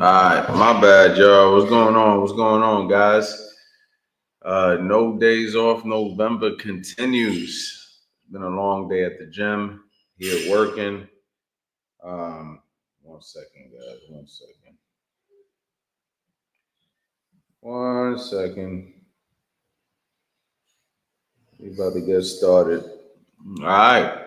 Alright, my bad, y'all. What's going on? What's going on, guys? No days off. November continues. It's been a long day at the gym, here working. 1 second, guys. 1 second. 1 second. We about to get started. Alright.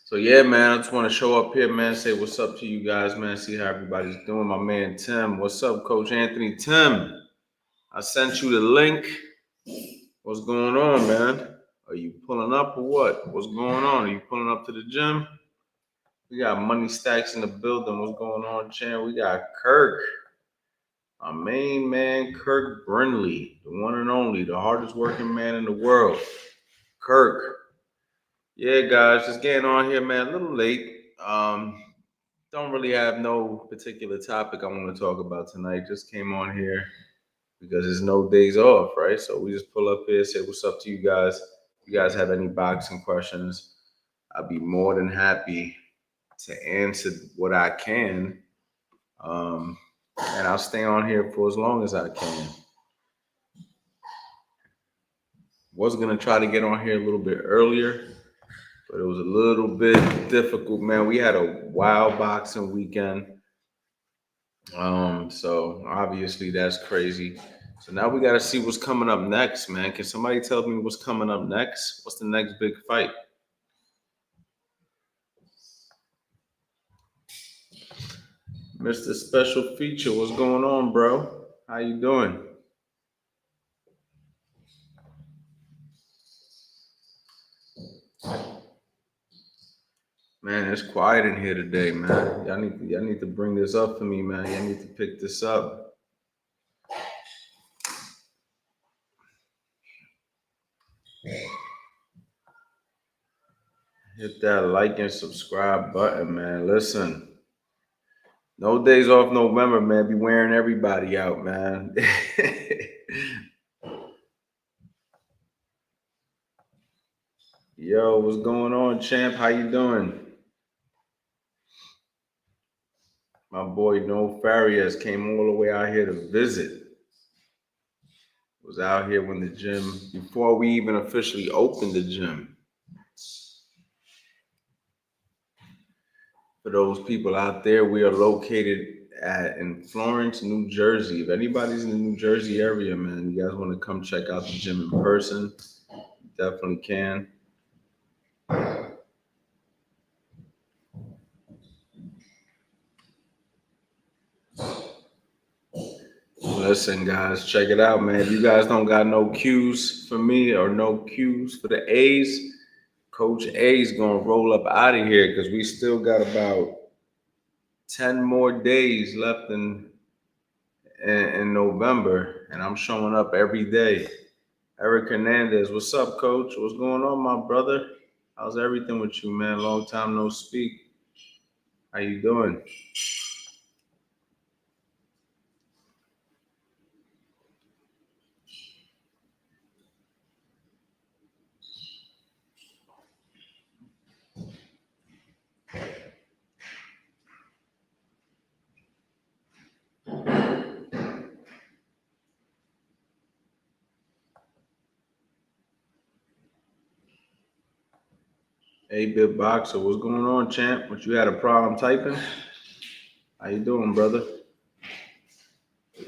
So yeah, man, I just want to show up here, man, say what's up to you guys, man, see how everybody's doing. My man Tim. What's up, Coach Anthony? Tim, I sent you the link. What's going on, man? Are you pulling up or what? What's going on? Are you pulling up to the gym? We got Money Stacks in the building. What's going on, Chan? We got Kirk, our main man, Kirk Brindley, the one and only, the hardest working man in the world. Kirk. Yeah, guys, just getting on here, man, a little late. Don't really have no particular topic I want to talk about tonight. Just came on here because there's no days off, right? So we just pull up here, say what's up to you guys. If you guys have any boxing questions, I'd be more than happy to answer what I can. And I'll stay on here for as long as I can. Was gonna try to get on here a little bit earlier, but it was a little bit difficult, man. We had a wild boxing weekend. So obviously that's crazy. So now we gotta see what's coming up next, man. Can somebody tell me what's coming up next? What's the next big fight? Mr. Special Feature, what's going on, bro? How you doing? Man, it's quiet in here today, man. Y'all need to bring this up for me, man. Y'all need to pick this up. Hit that like and subscribe button, man. Listen, no days off November, man. Be wearing everybody out, man. Yo, what's going on, champ? How you doing? My boy No Farias came all the way out here to visit. Was out here when the gym, before we even officially opened the gym. For those people out there, we are located in Florence, New Jersey. If anybody's in the New Jersey area, man, you guys want to come check out the gym in person, you definitely can. Listen, guys, check it out, man. If you guys don't got no cues for me or no cues for the A's, Coach A's gonna roll up out of here because we still got about 10 more days left in November, and I'm showing up every day. Eric Hernandez, what's up, Coach? What's going on, my brother? How's everything with you, man? Long time no speak. How you doing? Hey, Big Boxer, what's going on, champ? What, you had a problem typing? How you doing, brother? I'm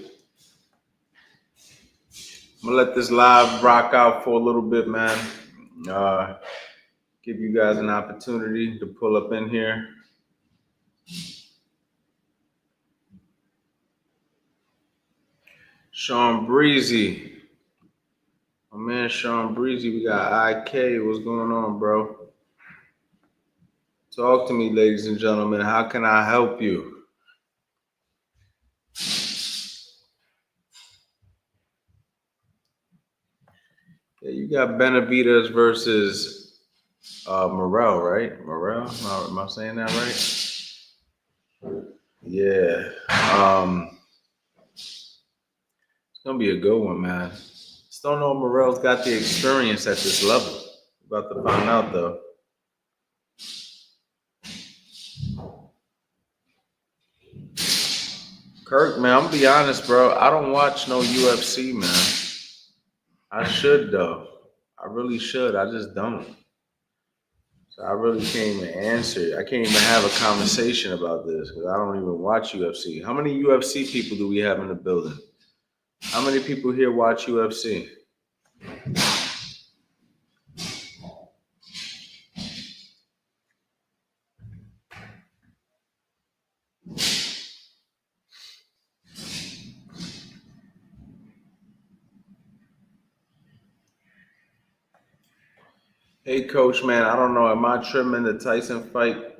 gonna let this live rock out for a little bit, man. Give you guys an opportunity to pull up in here. Sean Breezy. My man Sean Breezy, we got IK. What's going on, bro? Talk to me, ladies and gentlemen. How can I help you? Yeah, you got Benavidez versus Morrell, right? Morrell? Am I saying that right? Yeah. It's gonna be a good one, man. Just don't know if Morrell's got the experience at this level. About to find out, though. Kirk, man, I'm gonna be honest, bro. I don't watch no UFC, man. I should though. I really should. I just don't. So I really can't even answer. I can't even have a conversation about this because I don't even watch UFC. How many UFC people do we have in the building? How many people here watch UFC? Hey, coach, man. I don't know. Am I trimming the Tyson fight?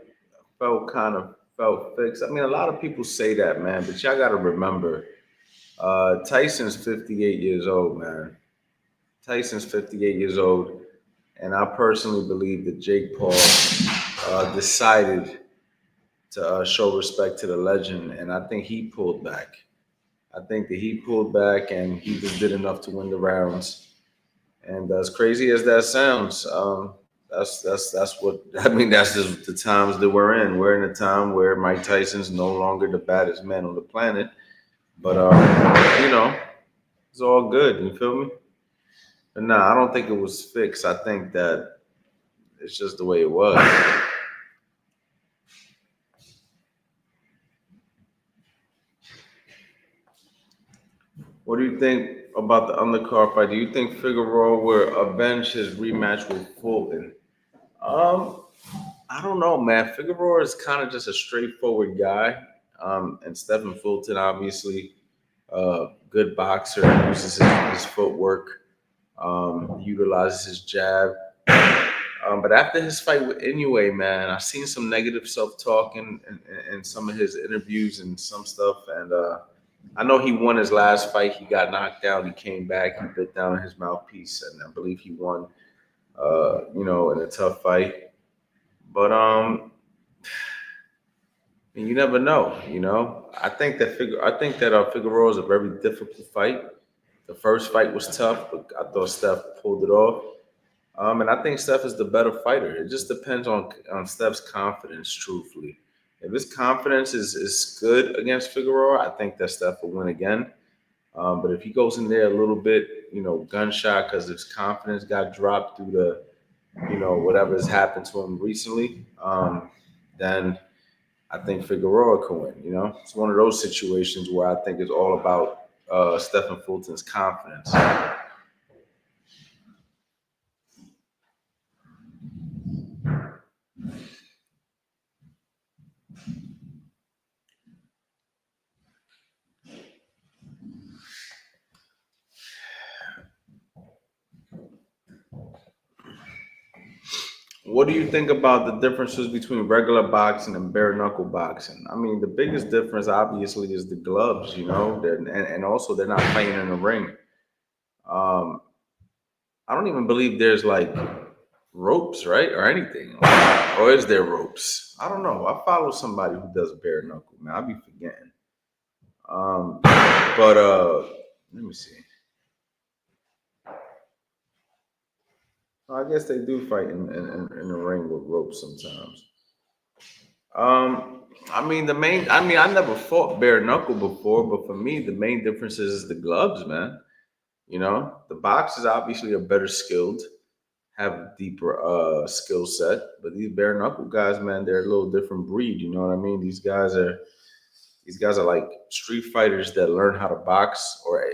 Felt fixed. I mean, a lot of people say that, man, but y'all got to remember, Tyson's 58 years old, man. Tyson's 58 years old, and I personally believe that Jake Paul decided to show respect to the legend, and I think he pulled back. I think that he pulled back, and he just did enough to win the rounds. And as crazy as that sounds, that's what I mean. That's just the times that we're in. We're in a time where Mike Tyson's no longer the baddest man on the planet, but you know, it's all good. You feel me? But nah, I don't think it was fixed. I think that it's just the way it was. What do you think about the undercard fight? Do you think Figueroa will avenge his rematch with Fulton? Um, I don't know, man. Figueroa is kind of just a straightforward guy. And Stephen Fulton, obviously, good boxer, uses his footwork, utilizes his jab. But after his fight with Inoue, man, I've seen some negative self-talk in some of his interviews and some stuff. And I know he won his last fight. He got knocked out. He came back. He bit down on his mouthpiece, and I believe he won. In a tough fight. But you never know. I think that Figueroa is a very difficult fight. The first fight was tough, but I thought Steph pulled it off. And I think Steph is the better fighter. It just depends on Steph's confidence, truthfully. If his confidence is good against Figueroa, I think that Steph will win again. But if he goes in there a little bit, gunshot because his confidence got dropped through whatever has happened to him recently, then I think Figueroa can win. It's one of those situations where I think it's all about Stephen Fulton's confidence. What do you think about the differences between regular boxing and bare knuckle boxing? I mean, the biggest difference obviously is the gloves, and also they're not fighting in the ring. Um, I don't even believe there's like ropes, right, or anything, or is there ropes? I don't know. I follow somebody who does bare knuckle, man. I be forgetting. But let me see. I guess they do fight in the ring with ropes sometimes. I never fought bare knuckle before, but for me, the main difference is the gloves, man. The boxers obviously are better skilled, have a deeper skill set, but these bare knuckle guys, man, they're a little different breed. You know what I mean? These guys are like street fighters that learn how to box, or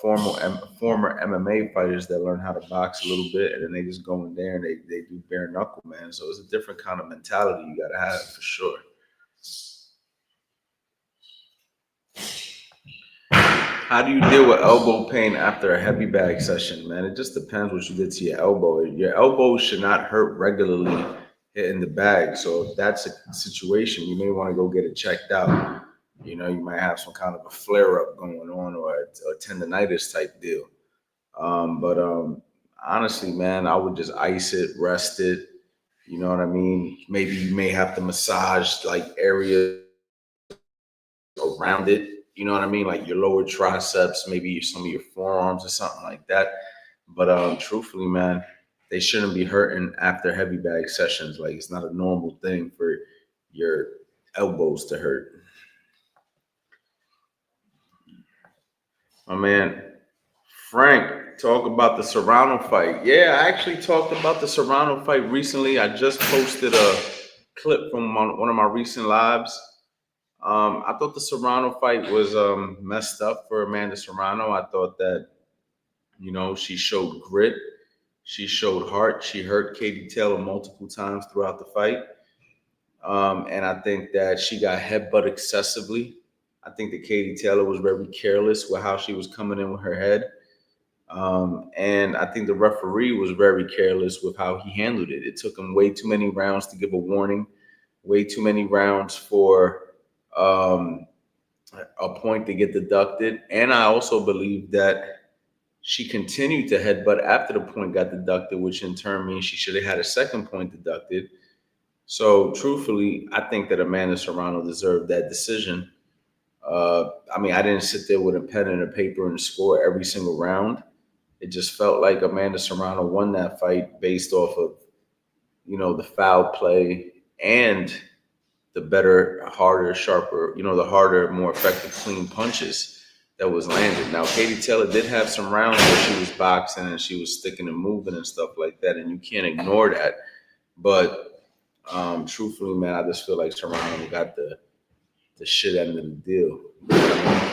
former MMA fighters that learn how to box a little bit, and then they just go in there and they do bare knuckle, man. So it's a different kind of mentality you got to have for sure. How do you deal with elbow pain after a heavy bag session, man? It just depends what you did to your elbow. Your elbow should not hurt regularly hitting the bag. So if that's a situation, you may want to go get it checked out. You might have some kind of a flare up going on, or a tendonitis type deal. But honestly, man, I would just ice it, rest it. You know what I mean? Maybe you may have to massage like areas around it. You know what I mean? Like your lower triceps, maybe some of your forearms or something like that. But truthfully, man, they shouldn't be hurting after heavy bag sessions. Like it's not a normal thing for your elbows to hurt. My man Frank, talk about the Serrano fight. Yeah, I actually talked about the Serrano fight recently. I just posted a clip from one of my recent lives. I thought the Serrano fight was messed up for Amanda Serrano. I thought that, she showed grit. She showed heart. She hurt Katie Taylor multiple times throughout the fight. And I think that she got headbutt excessively. I think that Katie Taylor was very careless with how she was coming in with her head. And I think the referee was very careless with how he handled it. It took him way too many rounds to give a warning, way too many rounds for um, a point to get deducted. And I also believe that she continued to headbutt after the point got deducted, which in turn means she should have had a second point deducted. So, truthfully, I think that Amanda Serrano deserved that decision. I didn't sit there with a pen and a paper and score every single round. It just felt like Amanda Serrano won that fight based off of, the foul play and the better, harder, sharper, the harder, more effective, clean punches that was landed. Now, Katie Taylor did have some rounds where she was boxing and she was sticking and moving and stuff like that, and you can't ignore that. But truthfully, man, I just feel like Serrano got the shit end of the deal. You know what I mean?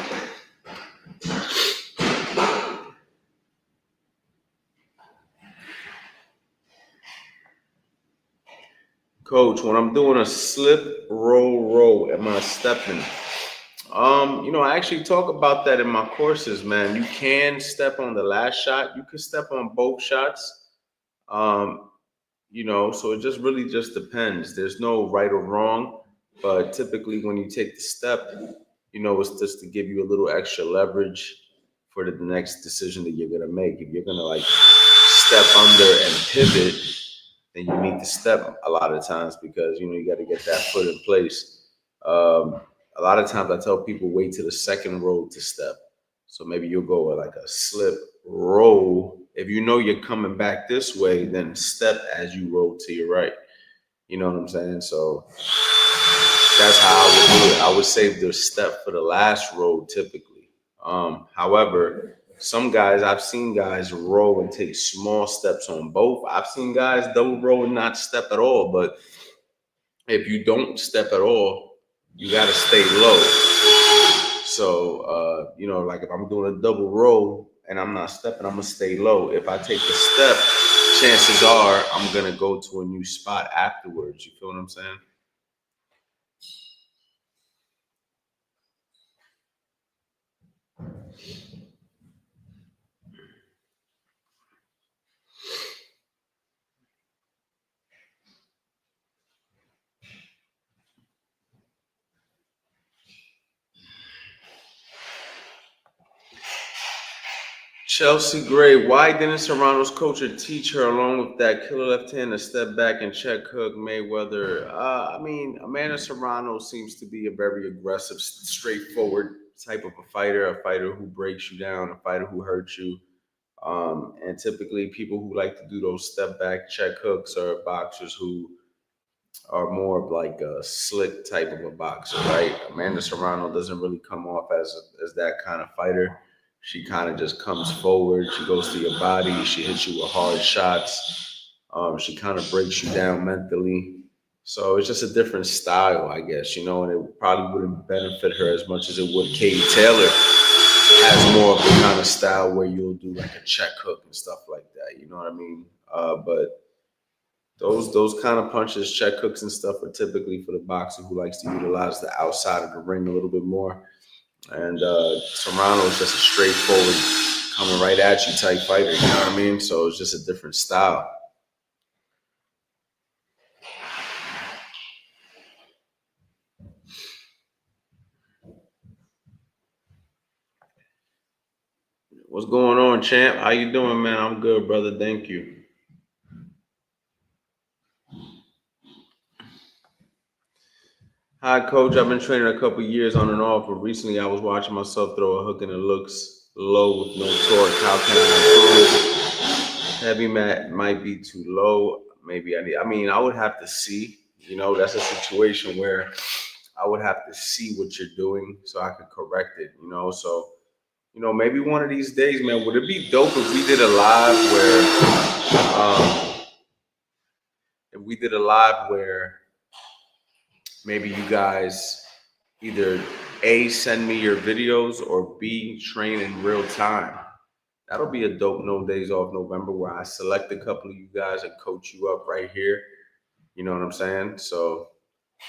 Coach, when I'm doing a slip, roll, am I stepping? I actually talk about that in my courses, man. You can step on the last shot. You can step on both shots. Um, so it just really just depends. There's no right or wrong, but typically when you take the step, it's just to give you a little extra leverage for the next decision that you're gonna make. If you're gonna like step under and pivot, then you need to step a lot of times because you got to get that foot in place. A lot of times I tell people wait to the second roll to step. So maybe you'll go with like a slip roll. If you know you're coming back this way, then step as you roll to your right. You know what I'm saying? So that's how I would do it. I would save the step for the last roll typically. However, I've seen guys roll and take small steps on both. I've seen guys double roll and not step at all. But if you don't step at all, you got to stay low. So, like if I'm doing a double roll and I'm not stepping, I'm going to stay low. If I take the step, chances are I'm going to go to a new spot afterwards. You feel what I'm saying? Chelsea Gray, why didn't Serrano's coach teach her along with that killer left hand to step back and check hook Mayweather? Amanda Serrano seems to be a very aggressive, straightforward type of a fighter who breaks you down, a fighter who hurts you. And typically people who like to do those step back check hooks are boxers who are more of like a slick type of a boxer, right? Amanda Serrano doesn't really come off as that kind of fighter. She kind of just comes forward. She goes to your body. She hits you with hard shots. She kind of breaks you down mentally. So it's just a different style, I guess, and it probably wouldn't benefit her as much as it would Katie Taylor. Has more of the kind of style where you'll do like a check hook and stuff like that. You know what I mean? But those kind of punches, check hooks and stuff are typically for the boxer who likes to utilize the outside of the ring a little bit more. And Serrano is just a straightforward, coming right at you type fighter. You know what I mean? So it's just a different style. What's going on, champ? How you doing, man? I'm good, brother. Thank you. Hi, coach. I've been training a couple years on and off, but recently I was watching myself throw a hook and it looks low with no torque. How can I improve? Heavy mat might be too low. Maybe I would have to see. That's a situation where I would have to see what you're doing so I could correct it. So you know, maybe one of these days, man, would it be dope if we did a live where maybe you guys either A, send me your videos, or B, train in real time. That'll be a dope No Days Off November where I select a couple of you guys and coach you up right here. You know what I'm saying? So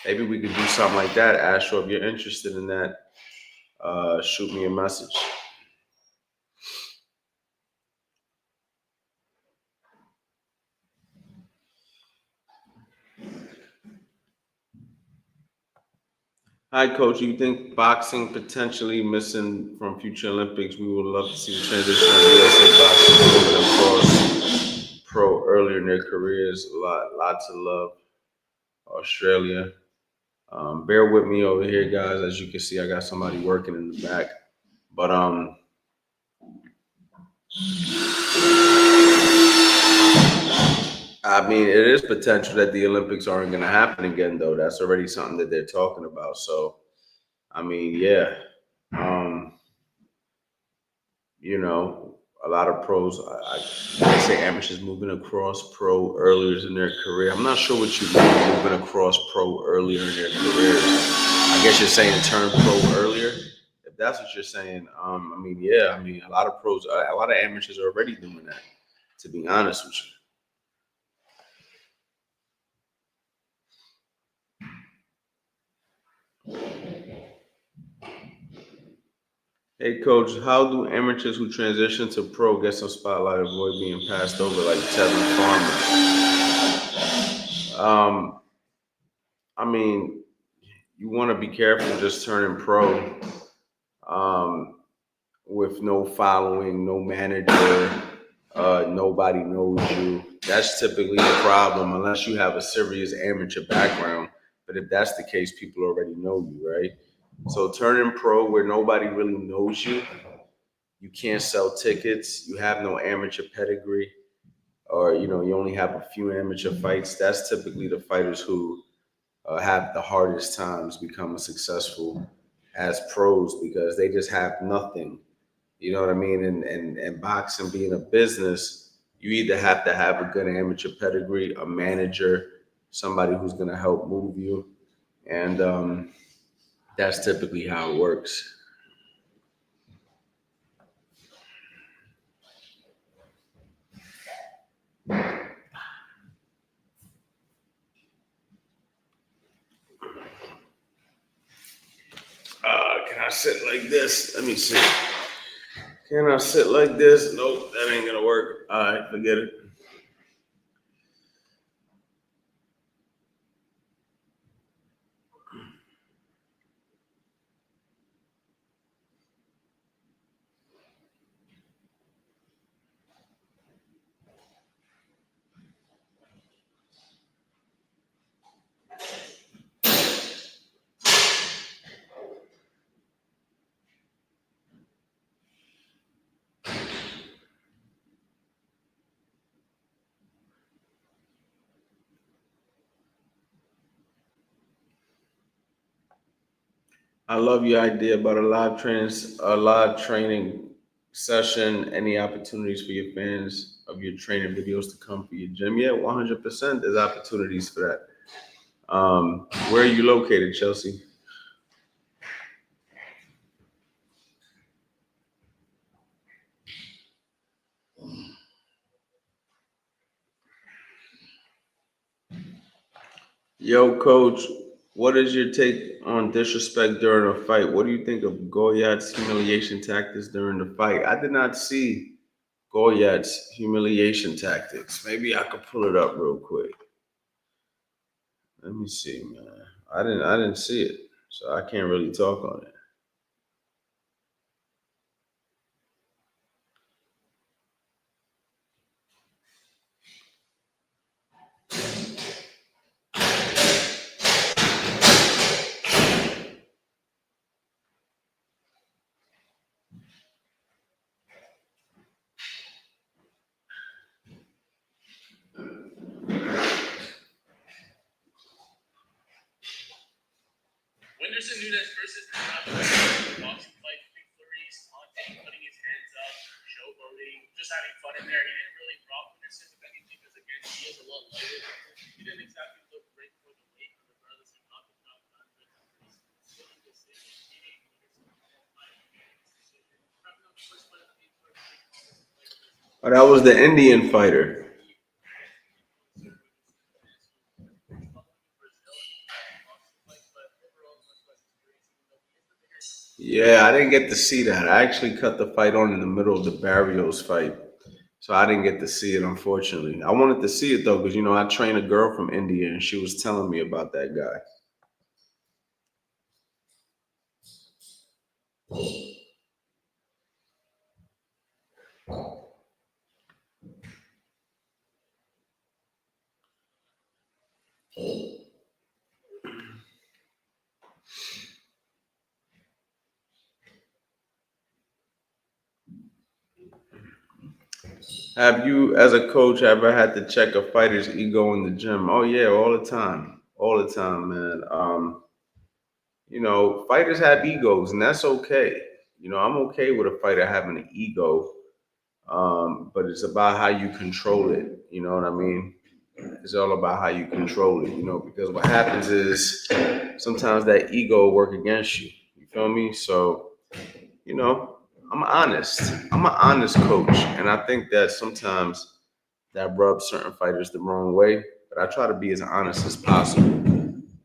maybe we could do something like that. Astro, if you're interested in that, shoot me a message. Hi, Coach. You think boxing potentially missing from future Olympics? We would love to see the transition of USA boxing moving across pro earlier in their careers. Lots of love, Australia. Bear with me over here, guys. As you can see, I got somebody working in the back. But I mean, it is potential that the Olympics aren't going to happen again, though. That's already something that they're talking about. So, I mean, yeah. Um, you know, a lot of pros, I say amateurs moving across pro earlier in their career. I'm not sure what you mean moving across pro earlier in their careers. I guess you're saying turn pro earlier. If that's what you're saying, I mean, yeah, I mean, a lot of pros, a lot of amateurs are already doing that, to be honest with you. Hey, coach, how do amateurs who transition to pro get some spotlight, avoid being passed over like Tevin Farmer? I mean, you want to be careful just turning pro um, with no following, no manager, nobody knows you. That's typically the problem unless you have a serious amateur background. But if that's the case, people already know you, right? So turning pro where nobody really knows you, you can't sell tickets, you have no amateur pedigree, or you only have a few amateur fights. That's typically the fighters who have the hardest times becoming successful as pros because they just have nothing. You know what I mean? And boxing being a business, you either have to have a good amateur pedigree, a manager, somebody who's going to help move you, and that's typically how it works. Can I sit like this? Let me see. Can I sit like this? Nope, that ain't gonna work. All right, forget it. I love your idea about a live training session. Any opportunities for your fans of your training videos to come for your gym? Yeah, 100%. There's opportunities for that. Where are you located, Chelsea? Yo, coach, what is your take on disrespect during a fight? What do you think of Goyat's humiliation tactics during the fight? I did not see Goyat's humiliation tactics. Maybe I could pull it up real quick. Let me see, man. I didn't see it, so I can't really talk on it. Oh, that was the Indian fighter. Yeah, I didn't get to see that. I actually cut the fight on in the middle of the Barrios fight. So I didn't get to see it, unfortunately. I wanted to see it though, because I trained a girl from India and she was telling me about that guy. Have you, as a coach, ever had to check a fighter's ego in the gym? Oh yeah, all the time, all the time, man. Fighters have egos, and that's okay. I'm okay with a fighter having an ego, but it's about how you control it. You know what I mean? It's all about how you control it. Because what happens is sometimes that ego will work against you. You feel me? So you know, I'm honest. I'm an honest coach, and I think that sometimes that rubs certain fighters the wrong way. But I try to be as honest as possible,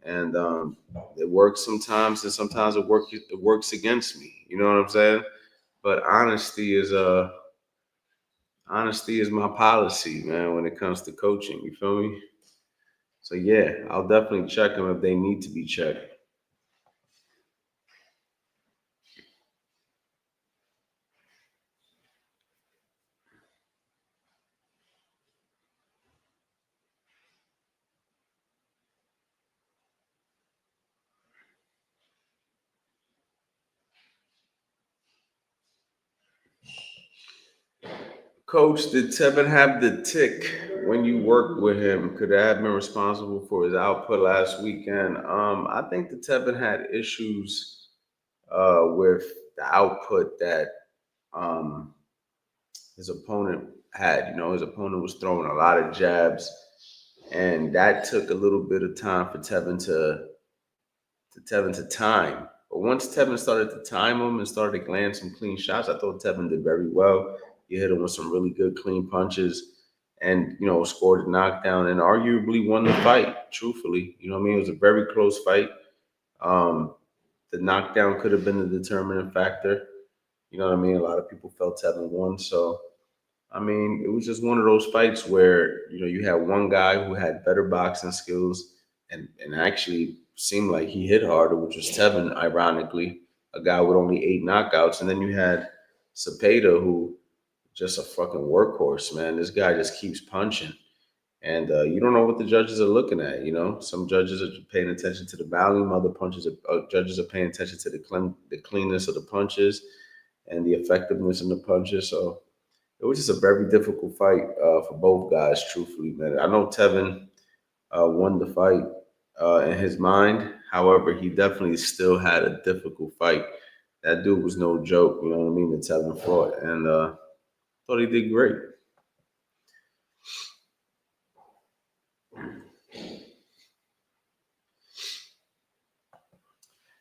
and it works sometimes, and sometimes it works against me. You know what I'm saying? But honesty is my policy, man. When it comes to coaching, you feel me? So yeah, I'll definitely check them if they need to be checked. Coach, did Tevin have the tick when you worked with him? Could that have been responsible for his output last weekend? I think that Tevin had issues with the output that um, his opponent had. His opponent was throwing a lot of jabs, and that took a little bit of time for Tevin to time. But once Tevin started to time him and started to land some clean shots, I thought Tevin did very well. He hit him with some really good clean punches and, scored a knockdown and arguably won the fight, truthfully. You know what I mean? It was a very close fight. Um, the knockdown could have been the determining factor. You know what I mean? A lot of people felt Tevin won. So, I mean, it was just one of those fights where you had one guy who had better boxing skills and actually seemed like he hit harder, which was Tevin, ironically, a guy with only 8 knockouts, and then you had Cepeda, who just a fucking workhorse, man. This guy just keeps punching, and you don't know what the judges are looking at. Some judges are paying attention to the volume, other judges are paying attention to the cleanness of the punches and the effectiveness in the punches. So it was just a very difficult fight for both guys, truthfully, man. I know Tevin won the fight in his mind. However, he definitely still had a difficult fight. That dude was no joke, you know what I mean, that Tevin fought. And thought he did great.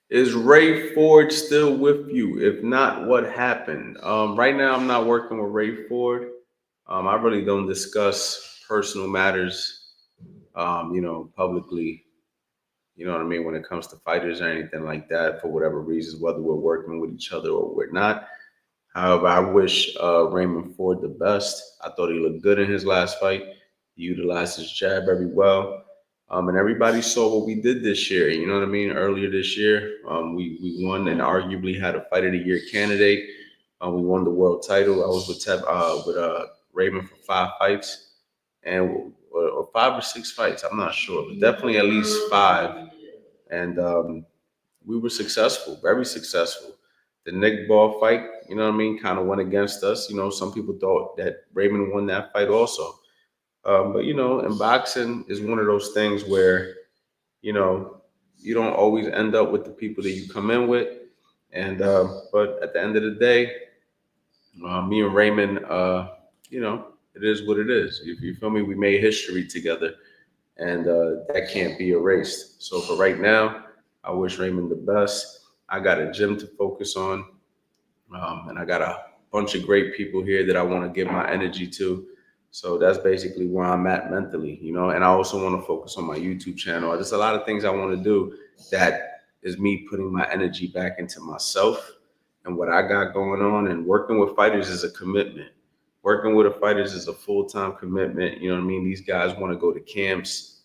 Is Ray Ford still with you? If not, what happened? Right now, I'm not working with Ray Ford. I really don't discuss personal matters, publicly. You know what I mean? When it comes to fighters or anything like that, for whatever reasons, whether we're working with each other or we're not. However, I wish Raymond Ford the best. I thought he looked good in his last fight. He utilized his jab very well. And everybody saw what we did this year. You know what I mean? Earlier this year, we won and arguably had a Fight of the Year candidate. We won the world title. I was with Raymond for 5 fights, and or 5 or 6 fights. I'm not sure, but definitely at least five. And we were successful, very successful. The Nick Ball fight, you know what I mean, kind of went against us. Some people thought that Raymond won that fight also. But in boxing is one of those things where you know you don't always end up with the people that you come in with. And but at the end of the day, me and Raymond you know, it is what it is. If you feel me, we made history together, and that can't be erased. So for right now, I wish Raymond the best. I got a gym to focus on, and I got a bunch of great people here that I want to give my energy to. So that's basically where I'm at mentally, you know. And I also want to focus on my YouTube channel. There's a lot of things I want to do that is me putting my energy back into myself and what I got going on. And working with fighters is a commitment. Working with the fighters is a full-time commitment. You know what I mean? These guys want to go to camps,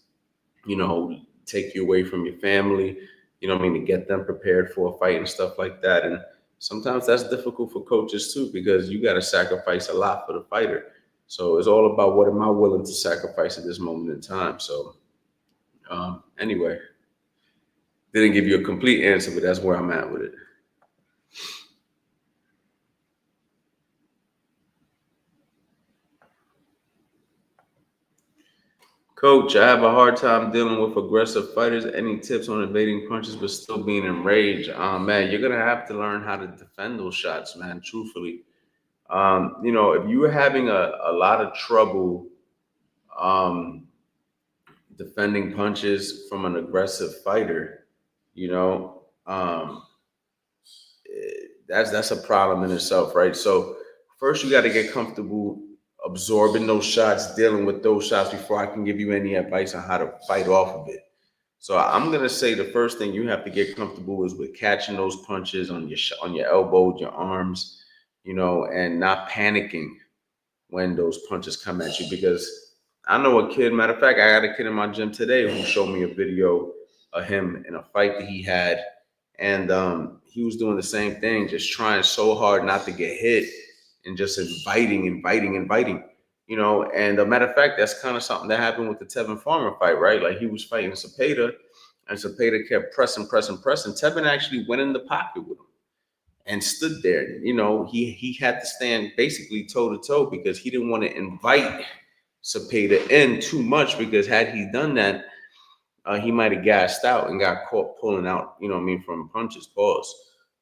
you know, take you away from your family, you know what I mean, to get them prepared for a fight and stuff like that. And sometimes that's difficult for coaches too, because you got to sacrifice a lot for the fighter. So it's all about what am I willing to sacrifice at this moment in time. So anyway, didn't give you a complete answer, but that's where I'm at with it. Coach, I have a hard time dealing with aggressive fighters. Any tips on evading punches but still being enraged? Man, you're gonna have to learn how to defend those shots, man. Truthfully, you know, if you were having a lot of trouble um, defending punches from an aggressive fighter, you know, that's a problem in itself, right? So first, you got to get comfortable absorbing those shots, dealing with those shots before I can give you any advice on how to fight off of it. So I'm gonna say the first thing you have to get comfortable is with catching those punches on your elbows, your arms, you know, and not panicking when those punches come at you. Because I know a kid, matter of fact, I got a kid in my gym today who showed me a video of him in a fight that he had. And he was doing the same thing, just trying so hard not to get hit and just inviting. You know, and a matter of fact, that's kind of something that happened with the Tevin Farmer fight, right? Like he was fighting Cepeda, and Cepeda kept pressing. Tevin actually went in the pocket with him and stood there. You know, he had to stand basically toe to toe because he didn't want to invite Cepeda in too much, because had he done that, he might have gassed out and got caught pulling out, you know what I mean, from punches, pause.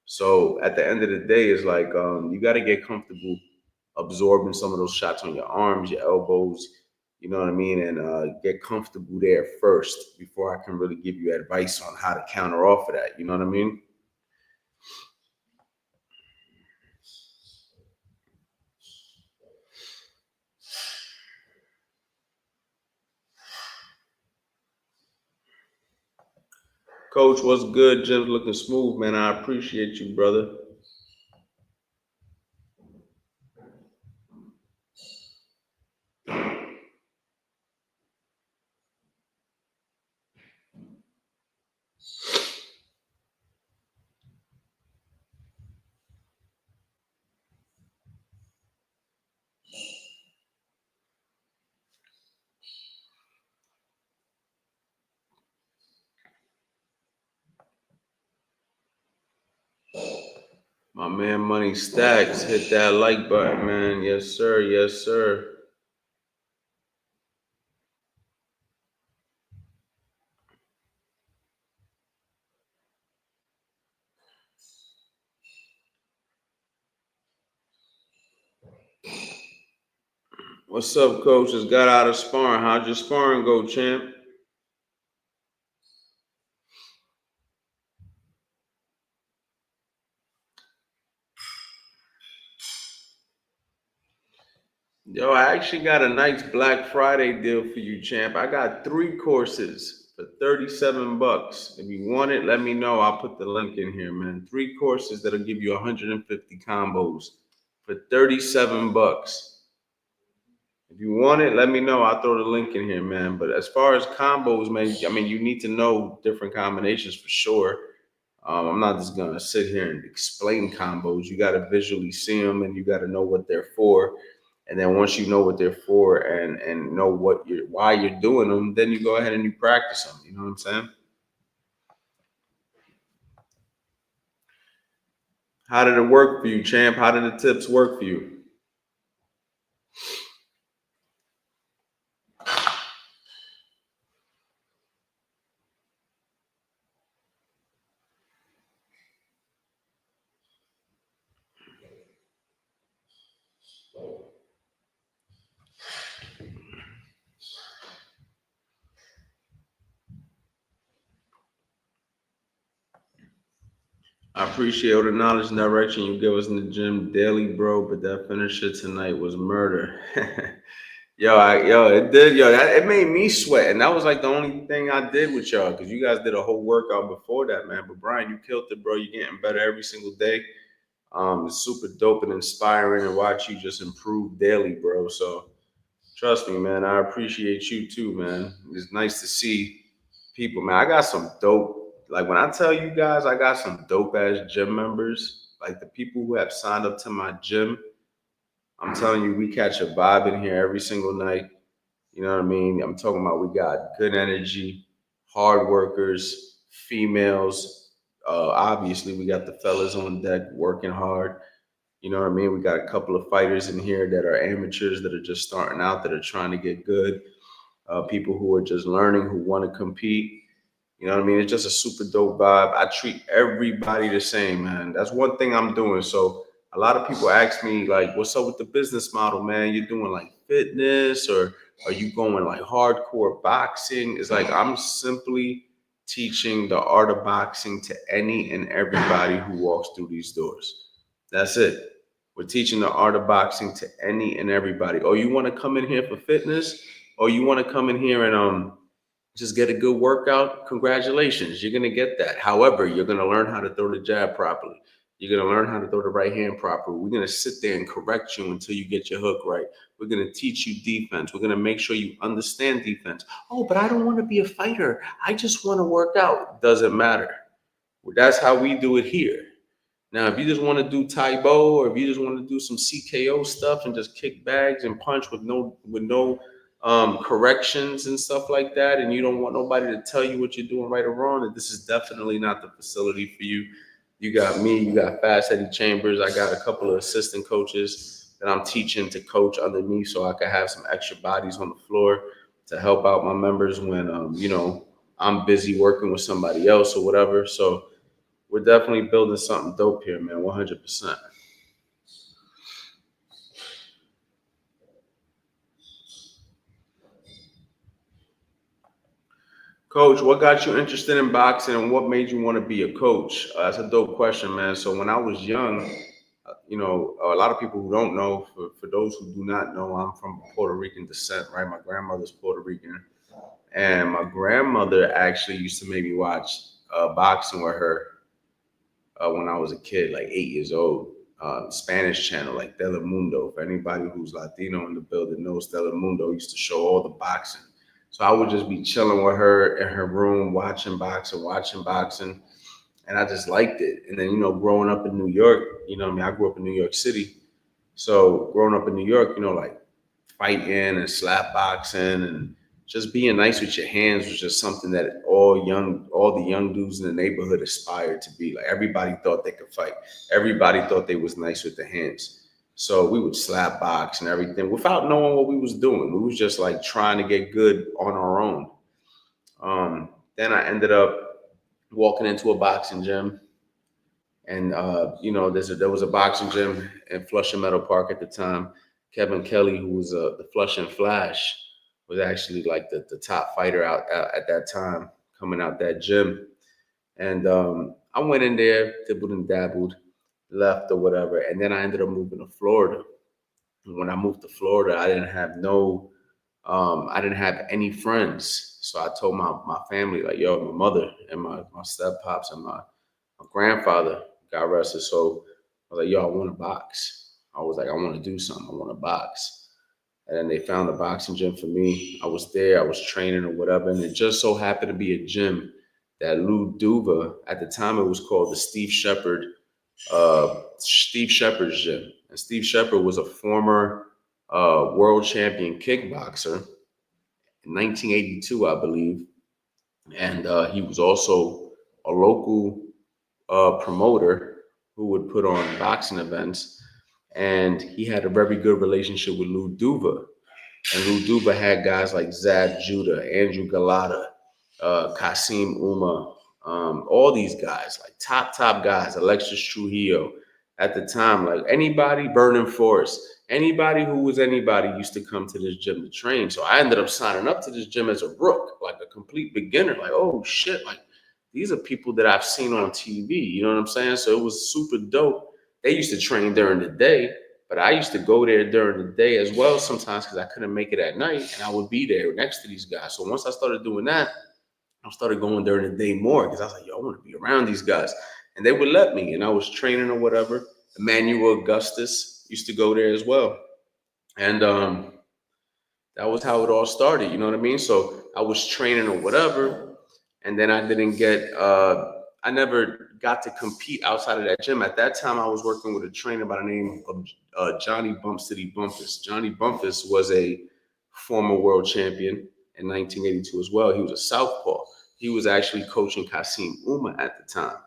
So at the end of the day, it's like you got to get comfortable absorbing some of those shots on your arms, your elbows, you know what I mean, and get comfortable there first before I can really give you advice on how to counter off of that. You know what I mean? Coach, what's good? Jim's looking smooth, man. I appreciate you, brother. My man, Money Stacks, hit that like button, man. Yes, sir. Yes, sir. What's up, coach? Just got out of sparring. How'd your sparring go, champ? Yo, I actually got a nice Black Friday deal for you, champ. I got 3 courses for 37 bucks. If you want it, let me know. I'll put the link in here, man. 3 courses that'll give you 150 combos for 37 bucks. If you want it, let me know. I'll throw the link in here, man. But as far as combos, man, I mean, you need to know different combinations for sure. I'm not just gonna sit here and explain combos. You got to visually see them, and you got to know what they're for. And then once you know what they're for and know what you're why you're doing them, then you go ahead and you practice them. You know what I'm saying? How did it work for you, champ? How did the tips work for you? I appreciate all the knowledge and direction you give us in the gym daily, bro. But that finisher tonight was murder. It did, it made me sweat, and that was like the only thing I did with y'all, because you guys did a whole workout before that, man. But Brian, you killed it, bro. You're getting better every single day. It's super dope and inspiring to watch you just improve daily, bro. So trust me, man. I appreciate you too, man. It's nice to see people, man. I got some dope. Like when I tell you guys, I got some dope ass gym members. Like the people who have signed up to my gym. I'm telling you, we catch a vibe in here every single night. You know what I mean? I'm talking about we got good energy, hard workers, females. Obviously, we got the fellas on deck working hard. You know what I mean? We got a couple of fighters in here that are amateurs that are just starting out, that are trying to get good. People who are just learning, who want to compete. You know what I mean? It's just a super dope vibe. I treat everybody the same, man. That's one thing I'm doing. So a lot of people ask me, like, what's up with the business model, man? You're doing like fitness, or are you going like hardcore boxing? It's like I'm simply teaching the art of boxing to any and everybody who walks through these doors. That's it. We're teaching the art of boxing to any and everybody. Oh, you want to come in here for fitness? Or you want to come in here and just get a good workout? Congratulations, you're gonna get that. However, you're gonna learn how to throw the jab properly. You're gonna learn how to throw the right hand properly. We're gonna sit there and correct you until you get your hook right. We're gonna teach you defense. We're gonna make sure you understand defense. Oh, but I don't want to be a fighter. I just want to work out. Doesn't matter. That's how we do it here. Now, if you just want to do Taibo, or if you just want to do some CKO stuff and just kick bags and punch with no corrections and stuff like that, and you don't want nobody to tell you what you're doing right or wrong, then this is definitely not the facility for you. You got me, you got Fast Eddie Chambers. I got a couple of assistant coaches that I'm teaching to coach under me, so I can have some extra bodies on the floor to help out my members when I'm busy working with somebody else or whatever. So we're definitely building something dope here, man. 100%. Coach, what got you interested in boxing, and what made you want to be a coach? That's a dope question, man. So when I was young, a lot of people who don't know, for those who do not know, I'm from Puerto Rican descent, right? My grandmother's Puerto Rican, and my grandmother actually used to make me watch boxing with her when I was a kid, like 8 years old. Spanish channel, like Telemundo. For anybody who's Latino in the building knows, Telemundo used to show all the boxing. So I would just be chilling with her in her room, watching boxing, and I just liked it. And then, growing up in New York, what I mean, I grew up in New York City. So growing up in New York, like fighting and slap boxing and just being nice with your hands was just something that all the young dudes in the neighborhood aspired to be. Like everybody thought they could fight. Everybody thought they was nice with the hands. So we would slap box and everything without knowing what we was doing. We was just like trying to get good on our own. Then I ended up walking into a boxing gym, and there was a boxing gym in Flushing Meadow Park at the time. Kevin Kelly, who was the Flushing Flash, was actually like the top fighter out at that time, coming out that gym. And I went in there, dibbled and dabbled, left or whatever, and then I ended up moving to Florida. And when I moved to Florida, I didn't have any friends. So I told my family, like, yo, my mother and my step pops and my grandfather, God rest his soul, I was like, yo, I want to box. I was like, I want to do something. I want to box. And then they found a boxing gym for me. I was there, I was training or whatever. And it just so happened to be a gym that Lou Duva, at the time it was called the Steve Shepard's gym. And Steve Shepard was a former world champion kickboxer in 1982, I believe. And he was also a local promoter who would put on boxing events. And he had a very good relationship with Lou Duva. And Lou Duva had guys like Zab Judah, Andrew Galata, Kasim Uma, all these guys, like top guys, Alexis Trujillo. At the time, like anybody, Vernon Forrest, anybody who was anybody used to come to this gym to train. So I ended up signing up to this gym as a rook, like a complete beginner. Like, oh shit, like these are people that I've seen on TV. You know what I'm saying? So it was super dope. They used to train during the day, but I used to go there during the day as well sometimes because I couldn't make it at night, and I would be there next to these guys. So once I started doing that, I started going during the day more because I was like, yo, I want to be around these guys. And they would let me, and I was training or whatever. Emmanuel Augustus used to go there as well. And that was how it all started. You know what I mean? So I was training or whatever, and then I didn't get. I never got to compete outside of that gym. At that time, I was working with a trainer by the name of Johnny Bump City Bumpus. Johnny Bumpus was a former world champion in 1982 as well. He was a southpaw. He was actually coaching Kasim Uma at the time.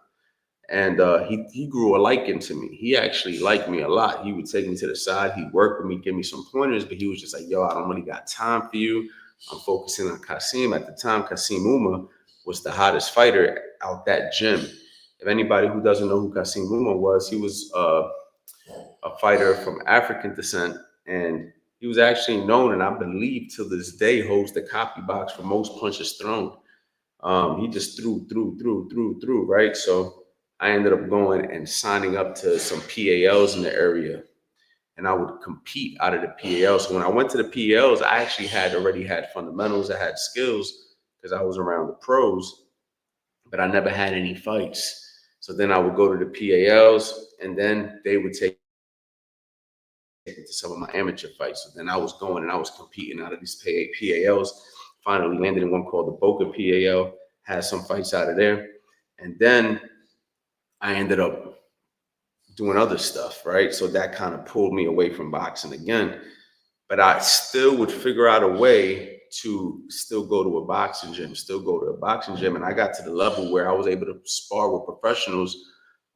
And he grew a liking to me. He actually liked me a lot. He would take me to the side. He'd work with me, give me some pointers, but he was just like, yo, I don't really got time for you. I'm focusing on Kasim. At the time, Kasim Uma was the hottest fighter out that gym. If anybody who doesn't know who Kasim Uma was, he was a fighter from African descent. And he was actually known, and I believe till this day, holds the copy box for most punches thrown. He just threw, right? So I ended up going and signing up to some PALs in the area, and I would compete out of the PALs. So when I went to the PALs, I actually had already had fundamentals, I had skills because I was around the pros, but I never had any fights. So then I would go to the PALs, and then they would take me to some of my amateur fights. So then I was going and I was competing out of these PALs. Finally landed in one called the Boca PAL, had some fights out of there. And then I ended up doing other stuff, right? So that kind of pulled me away from boxing again. But I still would figure out a way to still go to a boxing gym, And I got to the level where I was able to spar with professionals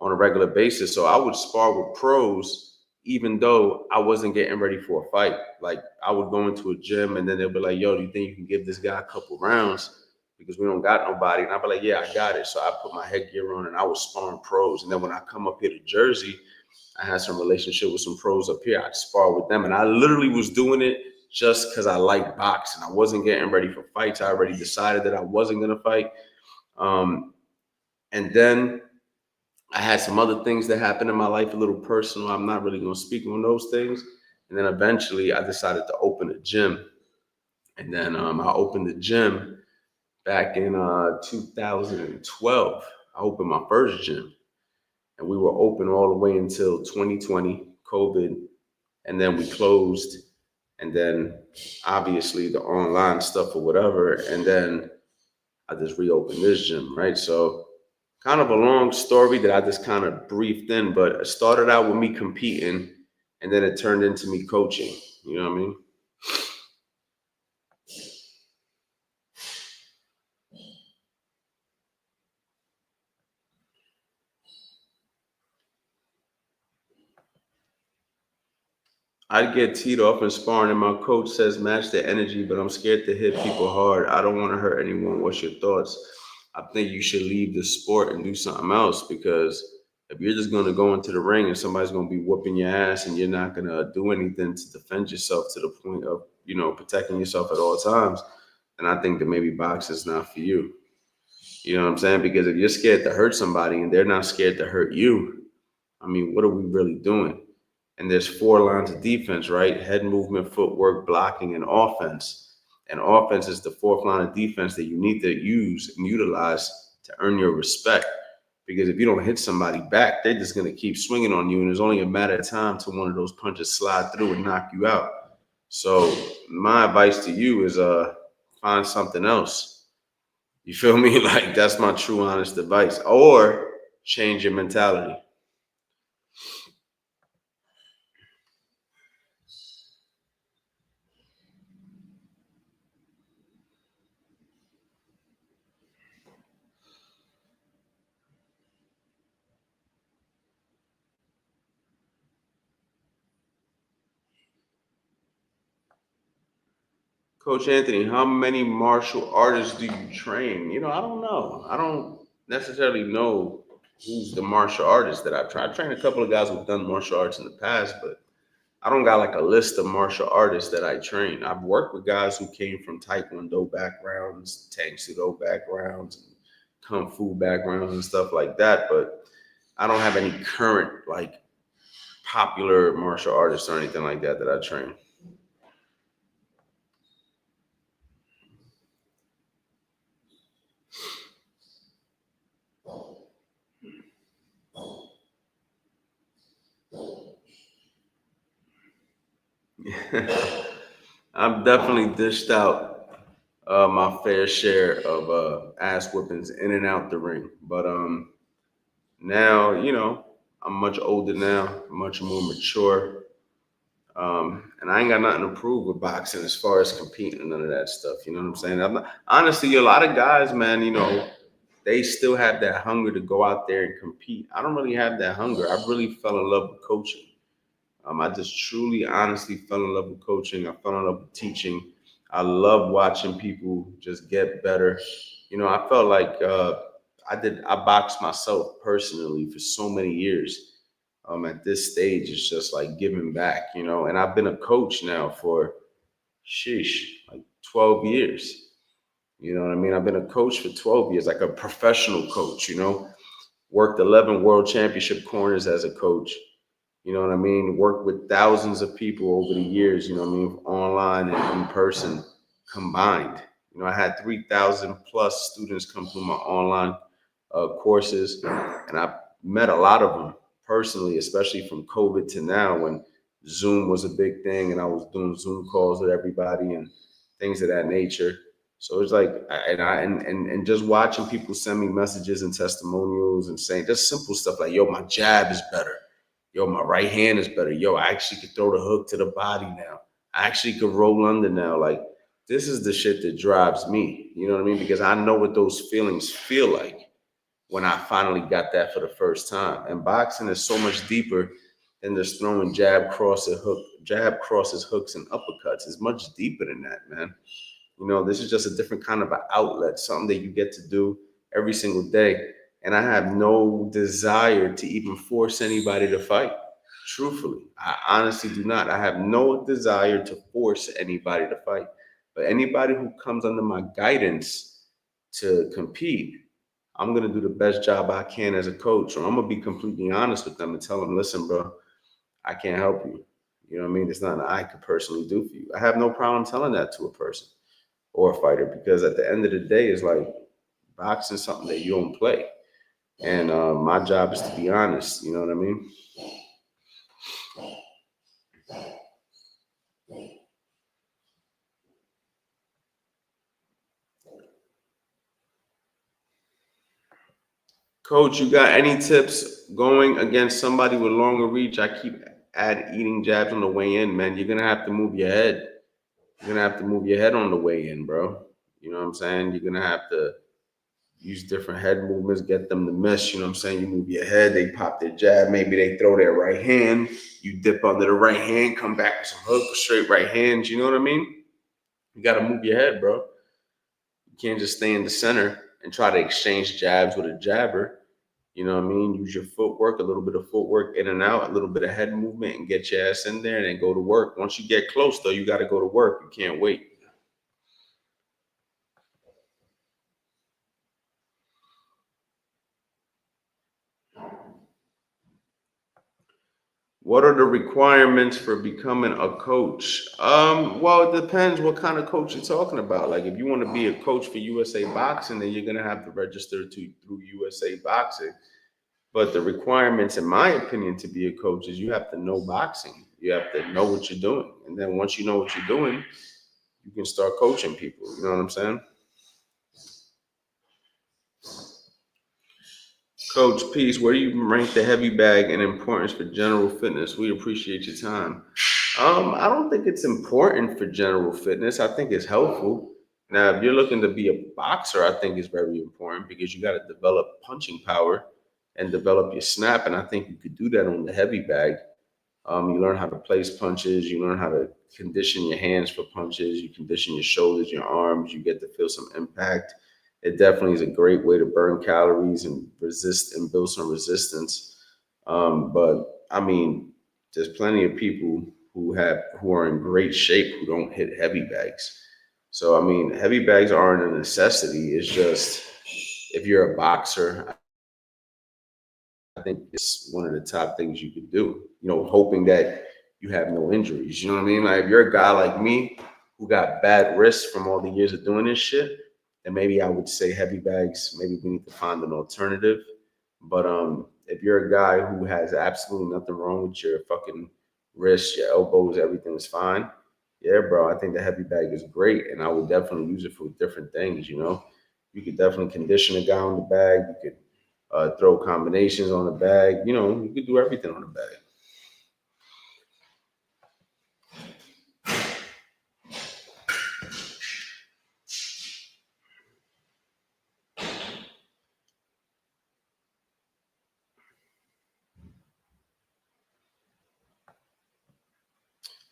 on a regular basis. So I would spar with pros even though I wasn't getting ready for a fight. Like I would go into a gym and then they'll be like, yo, do you think you can give this guy a couple rounds? Because we don't got nobody. And I'd be like, yeah, I got it. So I put my headgear on and I was sparring pros. And then when I come up here to Jersey, I had some relationship with some pros up here. I'd spar with them. And I literally was doing it just because I like boxing. I wasn't getting ready for fights. I already decided that I wasn't going to fight. And then I had some other things that happened in my life, a little personal. I'm not really going to speak on those things. And then eventually I decided to open a gym. And then I opened the gym back in 2012. I opened my first gym. And we were open all the way until 2020, COVID. And then we closed. And then obviously the online stuff or whatever. And then I just reopened this gym, right? So kind of a long story that I just kind of briefed in, but it started out with me competing and then it turned into me coaching. You know what I mean? I'd get teed off in sparring, and my coach says match the energy, but I'm scared to hit people hard. I don't want to hurt anyone. What's your thoughts? I think you should leave the sport and do something else because if you're just going to go into the ring and somebody's going to be whooping your ass and you're not going to do anything to defend yourself to the point of, protecting yourself at all times, then I think that maybe boxing's not for you. You know what I'm saying? Because if you're scared to hurt somebody and they're not scared to hurt you, I mean, what are we really doing? And there's 4 lines of defense, right? Head movement, footwork, blocking, and offense. And offense is the 4th line of defense that you need to use and utilize to earn your respect. Because if you don't hit somebody back, they're just going to keep swinging on you. And it's only a matter of time till one of those punches slide through and knock you out. So my advice to you is find something else. You feel me? Like that's my true honest advice. Or change your mentality. Coach Anthony, how many martial artists do you train? I don't know. I don't necessarily know who's the martial artist that I've trained. I trained a couple of guys who've done martial arts in the past, but I don't got like a list of martial artists that I train. I've worked with guys who came from Taekwondo backgrounds, Tang Sudo backgrounds, kung fu backgrounds and stuff like that, but I don't have any current like popular martial artists or anything like that I train. I've definitely dished out my fair share of ass whippings in and out the ring, but now I'm much older now, much more mature. And I ain't got nothing to prove with boxing as far as competing and none of that stuff. You know what I'm saying? Honestly, a lot of guys, man, they still have that hunger to go out there and compete. I don't really have that hunger. I really fell in love with coaching. I just truly, honestly fell in love with coaching. I fell in love with teaching. I love watching people just get better. I felt like I boxed myself personally for so many years. At this stage, it's just like giving back, and I've been a coach now for, like 12 years. You know what I mean? I've been a coach for 12 years, like a professional coach, worked 11 world championship corners as a coach. You know what I mean? Worked with thousands of people over the years, online and in person combined. I had 3,000 plus students come through my online courses, and I met a lot of them personally, especially from COVID to now when Zoom was a big thing and I was doing Zoom calls with everybody and things of that nature. So it's like, and just watching people send me messages and testimonials and saying just simple stuff like, yo, my jab is better. Yo, my right hand is better. Yo, I actually could throw the hook to the body now. I actually could roll under now. Like, this is the shit that drives me. You know what I mean? Because I know what those feelings feel like when I finally got that for the first time. And boxing is so much deeper than just throwing jab crosses, hooks, and uppercuts. It's much deeper than that, man. This is just a different kind of an outlet, something that you get to do every single day. And I have no desire to even force anybody to fight. Truthfully, I honestly do not. I have no desire to force anybody to fight. But anybody who comes under my guidance to compete, I'm going to do the best job I can as a coach, or I'm going to be completely honest with them and tell them, listen, bro, I can't help you. You know what I mean? It's nothing I could personally do for you. I have no problem telling that to a person or a fighter, because at the end of the day, it's like boxing is something that you don't play. And my job is to be honest. You know what I mean? Coach, you got any tips going against somebody with longer reach? I keep eating jabs on the way in, man. You're gonna have to move your head. You're gonna have to move your head on the way in, bro. You know what I'm saying? You're gonna have to use different head movements, get them to miss. You know what I'm saying? You move your head, they pop their jab, maybe they throw their right hand, you dip under the right hand, come back with some hook, straight right hands. You know what I mean? You gotta move your head, bro. You can't just stay in the center and try to exchange jabs with a jabber. You know what I mean? Use your footwork, a little bit of footwork in and out, a little bit of head movement, and get your ass in there and then go to work. Once you get close, though, you got to go to work. You can't wait. What are the requirements for becoming a coach? Well, it depends what kind of coach you're talking about. Like, if you want to be a coach for USA Boxing, then you're gonna have to register through USA Boxing. But the requirements, in my opinion, to be a coach is you have to know boxing. You have to know what you're doing, and then once you know what you're doing, you can start coaching people. You know what I'm saying? Coach Peace, where do you rank the heavy bag in importance for general fitness? We appreciate your time. I don't think it's important for general fitness. I think it's helpful. Now, if you're looking to be a boxer, I think it's very important because you got to develop punching power and develop your snap. And I think you could do that on the heavy bag. You learn how to place punches. You learn how to condition your hands for punches. You condition your shoulders, your arms. You get to feel some impact. It definitely is a great way to burn calories and resist and build some resistance. But I mean, there's plenty of people who are in great shape who don't hit heavy bags. So I mean, heavy bags aren't a necessity. It's just if you're a boxer, I think it's one of the top things you could do, hoping that you have no injuries. You know what I mean? Like if you're a guy like me who got bad wrists from all the years of doing this shit, then maybe I would say heavy bags, maybe we need to find an alternative. But if you're a guy who has absolutely nothing wrong with your fucking wrists, your elbows, everything is fine. Yeah, bro, I think the heavy bag is great, and I would definitely use it for different things. You could definitely condition a guy on the bag. You could throw combinations on the bag. You could do everything on the bag.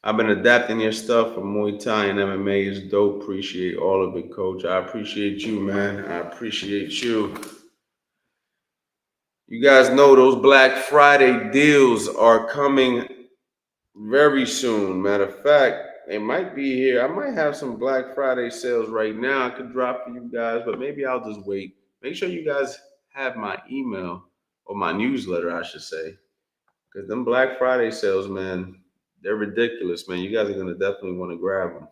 I've been adapting your stuff for Muay Thai and MMA. Is dope. Appreciate all of it, Coach. I appreciate you, man. I appreciate you. You guys know those Black Friday deals are coming very soon. Matter of fact, they might be here. I might have some Black Friday sales right now. I could drop for you guys, but maybe I'll just wait. Make sure you guys have my email or my newsletter, I should say, because them Black Friday sales, man, they're ridiculous, man. You guys are gonna definitely want to grab them.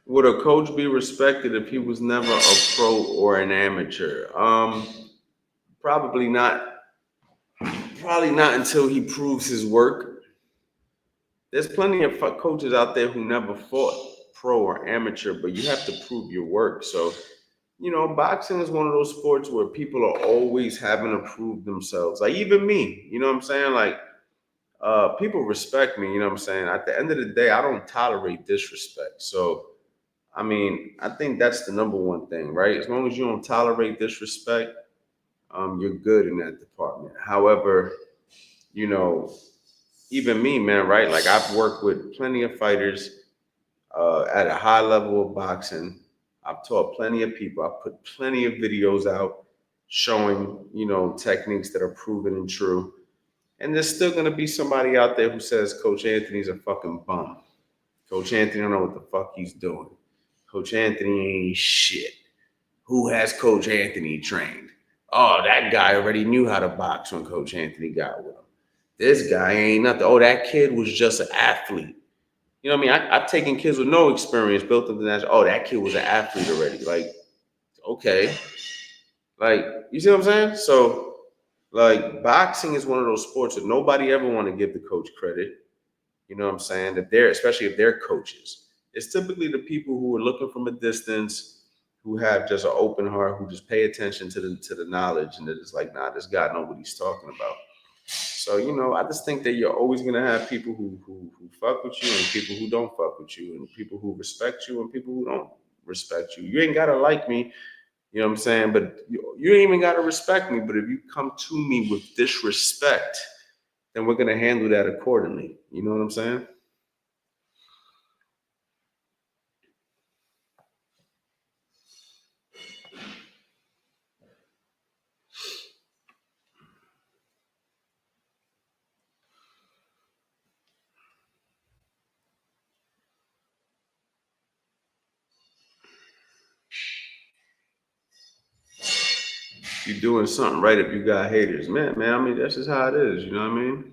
Would a coach be respected if he was never a pro or an amateur? Probably not. Probably not until he proves his work. There's plenty of coaches out there who never fought pro or amateur, but you have to prove your work. So, boxing is one of those sports where people are always having to prove themselves. Like even me, you know what I'm saying? Like people respect me, you know what I'm saying? At the end of the day, I don't tolerate disrespect. So, I mean, I think that's the number one thing, right? As long as you don't tolerate disrespect, you're good in that department. However, you know, even me, man, right? Like I've worked with plenty of fighters at a high level of boxing. I've taught plenty of people. I've put plenty of videos out showing, techniques that are proven and true. And there's still going to be somebody out there who says Coach Anthony's a fucking bum. Coach Anthony don't know what the fuck he's doing. Coach Anthony ain't shit. Who has Coach Anthony trained? Oh, that guy already knew how to box when Coach Anthony got with him. This guy ain't nothing. Oh, that kid was just an athlete. You know what I mean? I've taken kids with no experience, built them to that. Oh, that kid was an athlete already. Like, okay. Like, you see what I'm saying? So, like, boxing is one of those sports that nobody ever want to give the coach credit. You know what I'm saying? Especially if they're coaches. It's typically the people who are looking from a distance, who have just an open heart, who just pay attention to the knowledge, and they're just like, nah, this guy knows what he's talking about. So, I just think that you're always gonna have people who fuck with you and people who don't fuck with you, and people who respect you and people who don't respect you. You ain't gotta like me, you know what I'm saying? But you ain't even gotta respect me. But if you come to me with disrespect, then we're gonna handle that accordingly. You know what I'm saying? You're doing something right if you got haters. Man, I mean, that's just how it is, you know what I mean?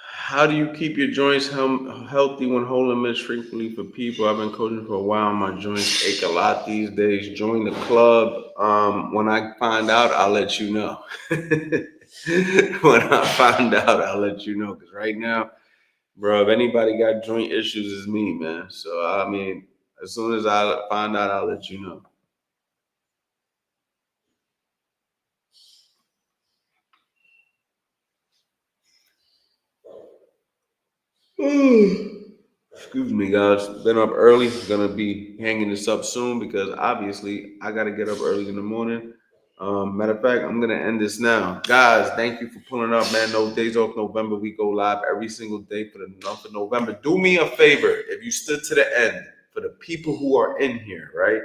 How do you keep your joints healthy when holding them frequently for people? I've been coaching for a while. My joints ache a lot these days. Join the club. When I find out, I'll let you know. When I find out, I'll let you know. Because right now, Bro, if anybody got joint issues, it's me, man. So I mean, as soon as I find out, I'll let you know. Excuse me, guys. Been up early. Gonna be hanging this up soon because obviously I gotta get up early in the morning. Matter of fact, I'm gonna end this now, guys. Thank you for pulling up, man. No days off November. We go live every single day for the month of November. Do me a favor, if you stood to the end, for the people who are in here, right,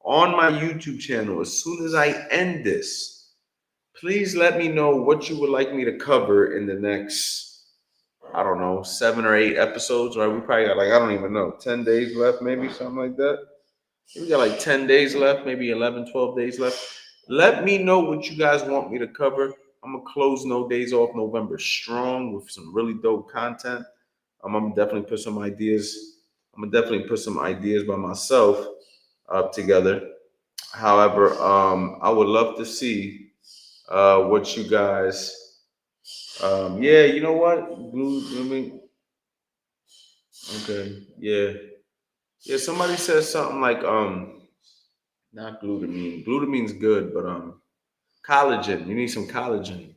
on my YouTube channel. As soon as I end this, please let me know what you would like me to cover in the next, I don't know, 7 or 8 episodes, right? We probably got like, I don't even know, 10 days left, maybe something like that. We got like 10 days left, maybe 11, 12 days left. Let me know what you guys want me to cover. I'm going to close No Days Off November strong with some really dope content. I'm going to definitely put some ideas. I'm going to definitely put some ideas by myself together. However, I would love to see what you guys. Yeah, you know what? Blue, I mean, okay, yeah, yeah. Somebody says something like not glutamine. Glutamine's good, but collagen. You need some collagen.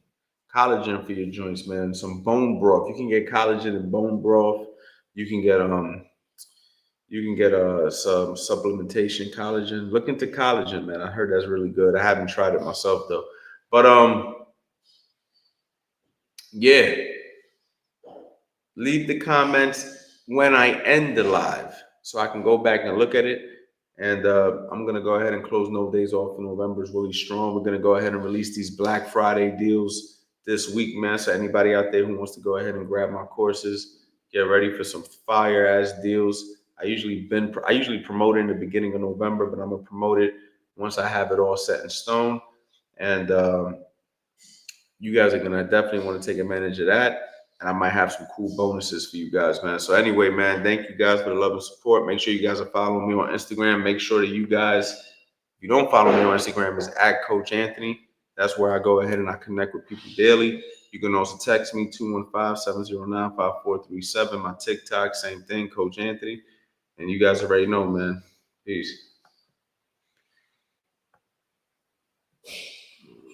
Collagen for your joints, man. Some bone broth. You can get collagen in bone broth. You can get some supplementation collagen. Look into collagen, man. I heard that's really good. I haven't tried it myself though. But yeah. Leave the comments when I end the live so I can go back and look at it. And I'm going to go ahead and close No Days Off for November is really strong. We're going to go ahead and release these Black Friday deals this week, man. So anybody out there who wants to go ahead and grab my courses, get ready for some fire ass deals. I usually promote it in the beginning of November, but I'm going to promote it once I have it all set in stone. And you guys are gonna definitely want to take advantage of that. And I might have some cool bonuses for you guys, man. So anyway, man, thank you guys for the love and support. Make sure you guys are following me on Instagram. Make sure that you guys, if you don't follow me on Instagram, is at Coach Anthony. That's where I go ahead and I connect with people daily. You can also text me 215-709-5437. My TikTok, same thing, Coach Anthony. And you guys already know, man. Peace.